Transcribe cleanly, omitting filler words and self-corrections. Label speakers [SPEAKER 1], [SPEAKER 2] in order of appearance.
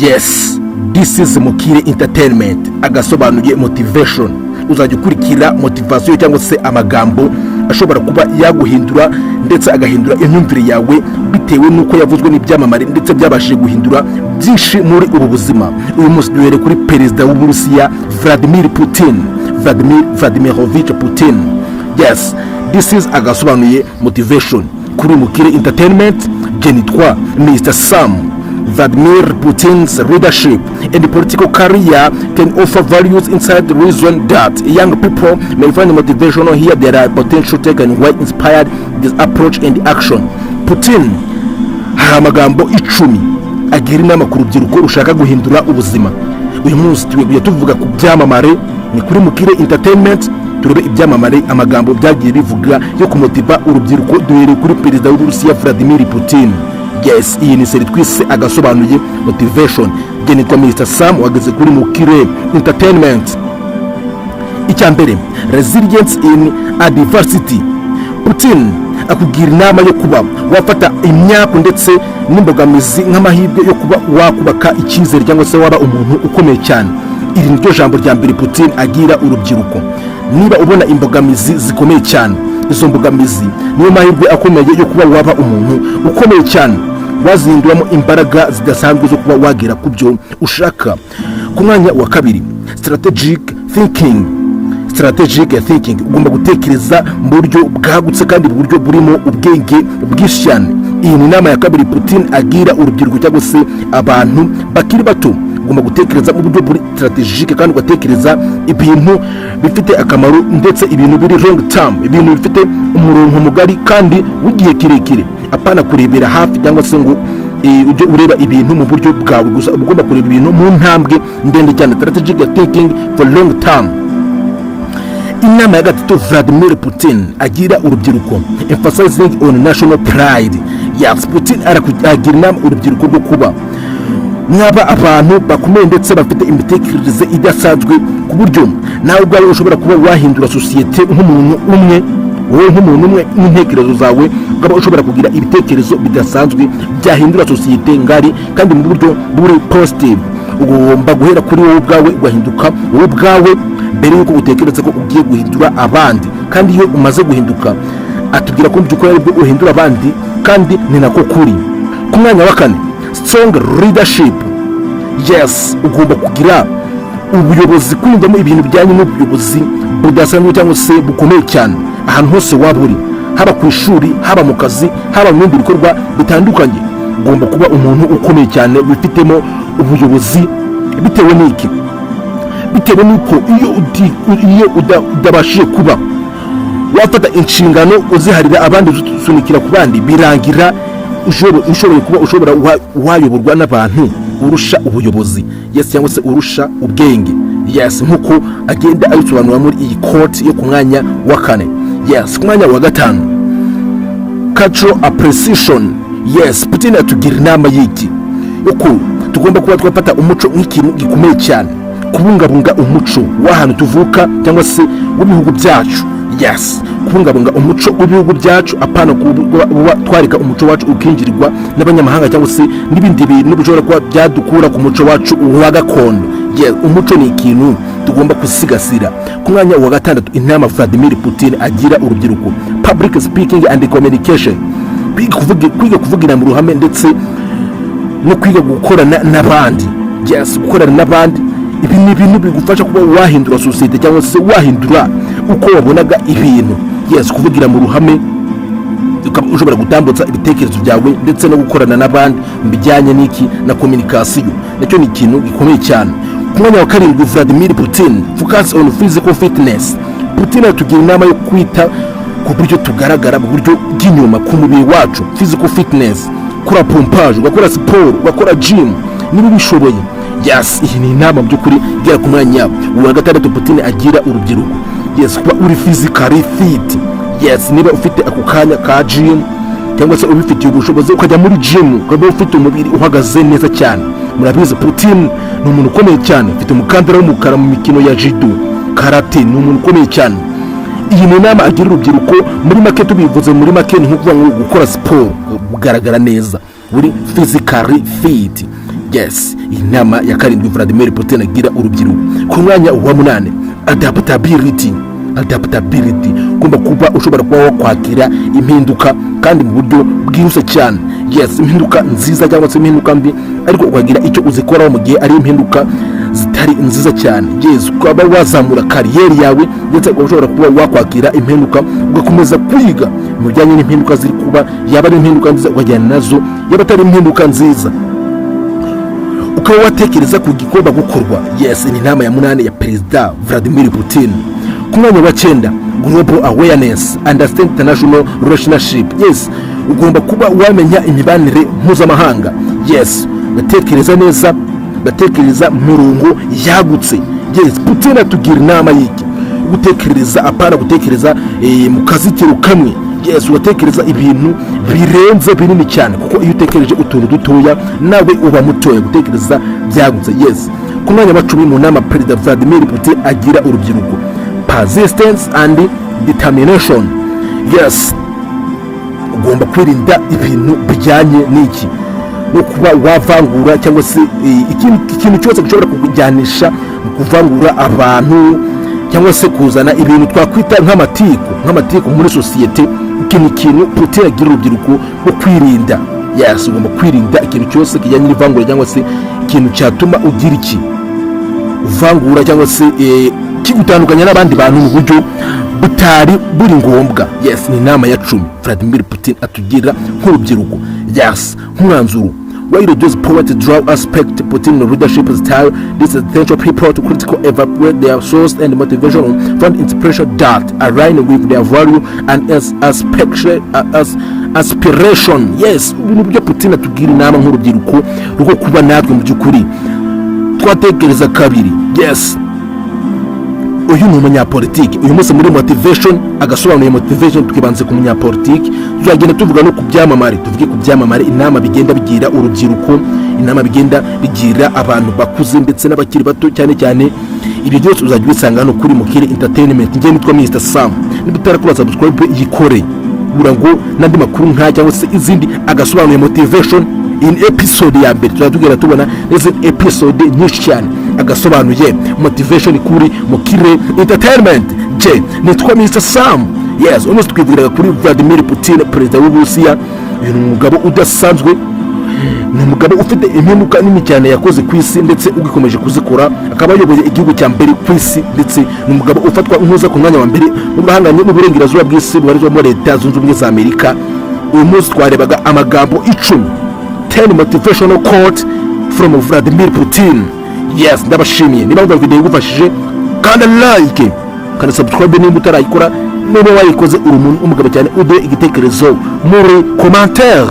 [SPEAKER 1] Yes, this is Mukire entertainment. Agasobanuye motivation. Uzajya ukurikira motivation cyangwa se amagambo ashobora kuba yaguhindura ndetse agahindura imyumvire yawe bitewe nuko yavuzwe n'ibyamamare ndetse byabashije guhindura byinshi muri ubu buzima. Uyu munsi duhere kuri perezida w'Uburusiya Vladimirovich Putin. Yes, this is Agasobanuye motivation. Kuri Mukire entertainment, Genitwa Mr. Sam. Vladimir Putin's leadership and political career can offer values inside the reason that young people may find motivational here. There are potential taken why inspired this approach and action. Putin hari amagambo 10 agira inama ku rubyiruko rushaka guhindura ubuzima. Uyu munsi tuvuga ku byamamare ni kuri Mukire entertainment. Turebe ibyamamare amagambo byagiye bivuga yo kumotiva urubyiruko duhere kuri perezida w'Uburusiya Vladimir Putin. Yes, iyi ni seri twise Agasobanuye motivation. Genitwa Mr. Sam wageze kuri Mukire entertainment. Icyambere, resilience in adversity. Putin akugira inama yo kuba wafata imyaka ndetse n'imbogamizi nk'amahirwe yo kuba wakubaka icyizere cyangwa se waba umuntu ukomeye cyane. Iri niryo jambo rya mbere Putin agira urubyiruko. Niba ubona imbogamizi zikomeye cyane, izo mbogamizi niyo mahirwe akomeye yo kuba waba umuntu ukomeye cyane, wazinduramo imbaraga zidasanzwe zo kuba wagera ku byo ushaka. Ku mwanya wa kabiri, strategic thinking. Ugomba gutekereza mu buryo bwagutse kandi mu buryo burimo ubwenge bwinshi cyane. Iyi ni inama ya kabiri Putin agira urubyiruko cyangwa se abantu bakiri bato. Ugomba gutekereza mu buryo buri strategic kandi ugatekereza ibintu bifite akamaro ndetse ibintu biri long term, ibintu bifite umurongo mugari kandi w'igihe kirekire. Apana kurebera hafi cyangwa se ngo ujye ureba ibintu mu buryo bwawe gusa, ugomba kureba ibintu mu ntambwe ndende cyane. Strategic thinking for long term. Inama ya gatatu Vladimir Putin agira urubyiruko, emphasizing on national pride. Yes, Putin agira inama urubyiruko rwo kuba mwaba abantu bakomeye ndetse bafite imitekerereze idasanzwe ku buryo nawe ubwawe ushobora kuba wahindura sosiyete nk'umuntu umwe. Wowe nk'umuntu umwe n'intekerezo zawe ukaba ushobora kugira ibitekerezo bidasanzwe byahindura sosiyete ngari kandi mu buryo buri positive. Ugomba guhera kuri wowe ubwawe ugahinduka wowe ubwawe mbere yuko utekereza ko ugiye guhindura abandi. Kandi iyo umaze guhinduka atubwira ko by'ukuri aribwo uhindura abandi kandi ni nako kuri. Ku mwanya wa kane, strong leadership. Yes, ugomba kugira ubuyobozi, kwiyumvamo ibintu bijyanye n'ubuyobozi budasanzwe cyangwa se bukomeye cyane ahantu hose waba uri, haba ku ishuri, haba mu kazi, haba mu bindi bikorwa bitandukanye. Ugomba kuba umuntu ukomeye cyane wifitemo ubuyobozi. Bitewe n'iki? Bitewe n'uko iyo udabashije kuba wafata inshingano uziharira abandi usunikira ku bandi, birangira ushobora wayoborwa n'abantu urusha ubuyobozi. Yes, cyangwa se urusha ubwenge. Yes, nkuko agenda ayisobanura muri iyi quote yo ku mwanya wa kane. Yes, ku mwanya wa gatanu, cultural appreciation. Yes, Putin atugira inama y'iki uko tugomba kuba twafata umuco nk'ikintu gikomeye cyane, kubungabunga umuco w'ahantu tuvuka cyangwa se w'ibihugu byacu. Yes, kubungabunga umuco w'ibihugu byacu, apana kuba twarika umuco wacu ukinjirirwa n'abanyamahanga cyangwa se n'ibindi bintu bishobora kuba byadukura ku muco wacu wa gakondo. Yes, umuco ni ikintu tugomba kusigasira. Ku mwanya wa gatandatu, inama Vladimir Putin agira urubyiruko, public speaking and communication. Kwiga kuvugira mu ruhame ndetse no kwiga gukorana n'abandi. Yes, gukorana n'abandi ibi ni ibintu bigufasha kuba wahindura sosiyete cyangwa se wahindura uko wabonaga ibintu. Yes, kuvugira mu ruhame ushobora gutambutsa ibitekerezo byawe ndetse no gukorana n'abandi bijyanye n'iki na communication, nacyo ni ikintu gikomeye cyane. Ku mwanya wa karindwi, Vladimir Putin focus on physical fitness. Putin atugira inama yo kwita ku buryo tugaragara mu buryo bw'inyuma ku mubiri wacu, physical fitness, kora pompage, ugakora siporo, ugakora gym niba bishoboye. Yes, iyi ni inama by'ukuri igera ku mwanya wa gatandatu Putin agira urubyiruko. Yes, kuba uri physically fit. Yes, niba ufite ako kanya ka gym cyangwa se ubifitiye ubushobozi ukajya muri gym, ukaba ufite umubiri uhagaze neza cyane. Murabizi Putin ni umuntu ukomeye cyane, ufite umukandara w'umukara mu mikino ya judo, karate, ni umuntu ukomeye cyane. Iyi ni inama agira urubyiruko. Muri make tubivuze muri make ni nko gukora siporo, kugaragara neza, uri physically fit. Yes, inama ya karindwi Vladimir Putin agira urubyiruko. Ku mwanya wa 8, adaptability, kumba kuba ushobora kuba wakwakira impinduka kandi mu buryo bwihuse cyane. Yes, impinduka nziza cyangwa se impinduka mbi, ariko ukagira icyo uzikoraho mu gihe ari impinduka zitari nziza cyane. Yes, ukaba wazamura kariyeri yawe ndetse ushobora kuba wakwakira impinduka ugakomeza kwiga mu bijyanye n'impinduka ziri kuba, yaba ari impinduka nziza ukajyana nazo, yaba atari impinduka nziza ukaba watekereza ku gikorwa gukorwa. Yes, ni inama ya 8 ya Perezida Vladimir Putin. Ku mwanya wa 9, global awareness, understand international relationship. Yes, ugomba kuba wamenya imibanire mpuzamahanga. Yes, batekereza neza, batekereza murongo yagutse. Yes, Putin atugira inama y'iki gutekereza, apana gutekereza mu kazitiro kamwe. Yes, ugatekereza ibintu birenze binini cyane, kuko iyo utekereje utuntu dutoya nawe uba mutoya. Gutekereza byagutse. Yes, ku mwanya wa 10 mu nama Perezida Vladimir Putin agira urubyiruko, persistence and determination. Yes, ugomba kwirinda ibintu bijyanye n'iki no kuba wavangura cyangwa se ikintu cyose gishobora kukujyanisha mu kuvangura abantu cyangwa se kuzana ibintu twakwita nk'amatiko muri sosiyete. Ikintu Putin agira urubyiruko rwo kwirinda. Yes, ugomba kwirinda ikintu cyose kijyanye n'ivangura cyangwa se ikintu cyatuma ugira iki uvangura cyangwa se kigutandukanya n'abandi bantu mu buryo butari buri ngombwa. Yes, ni inama ya 10 Vladimir Putin atugira nk'urubyiruko. Yes, nk'umwanzuro, while those poverty draw aspect Putin leadership style, this is essential people to critical evaluate their source and motivation, find inspiration that align with their value and as aspiration. Yes, ubwo Putin atugira inama nk'urubyiruko ruko kuba natwe mu by'ukuri twatekereza kabiri. Yes, uyu ni umunyapolitiki. Uyu munsi muri motivation, agasobanuye motivation, tukibanze ku munyapolitiki. Tuzagenda tuvuga no ku byamamare, tuvuge ku byamamare, inama bigenda bigira urubyiruko, inama bigenda bigira abantu bakuze ndetse n'abakiri bato cyane cyane. Ibyo byose uzajya ubisanga hano kuri Mukire Entertainment. Ngiye nitwa Mr. Sam. Niba utarakora subscribe yikore, ngo nandi makuru nka cyangwa se izindi agasobanuye motivation in episode ya mbere. Tuzatugera tubona neze episode nyinshi cyane agasobanuye motivation kuri Mukire Entertainment. Je nitwa Mr. Sam. Yes, umunsi twivugiraga kuri Vladimir Putin, perezida w'Uburusiya. Uyu ni umugabo udasanzwe, ni umugabo ufite impinduka nini cyane yakoze ku isi ndetse ugikomeje kuzikora, akaba ayoboye igihugu cya mbere ku isi, ndetse ni umugabo ufatwa nk'uza ku mwanya wa mbere mu bahanganye n'uburengerazuba bw'isi bubarizwamo Leta Zunze Ubumwe za Amerika. Uyu munsi twarebaga amagambo 10 motivational quote from Vladimir Putin. Yes, ndabashimiye. Niba wumva video igufashije kandi like, kandi subscribe niba utarayikora. Niba wayikoze uri umuntu umugabo cyane, ude igitekerezo muri commentaire.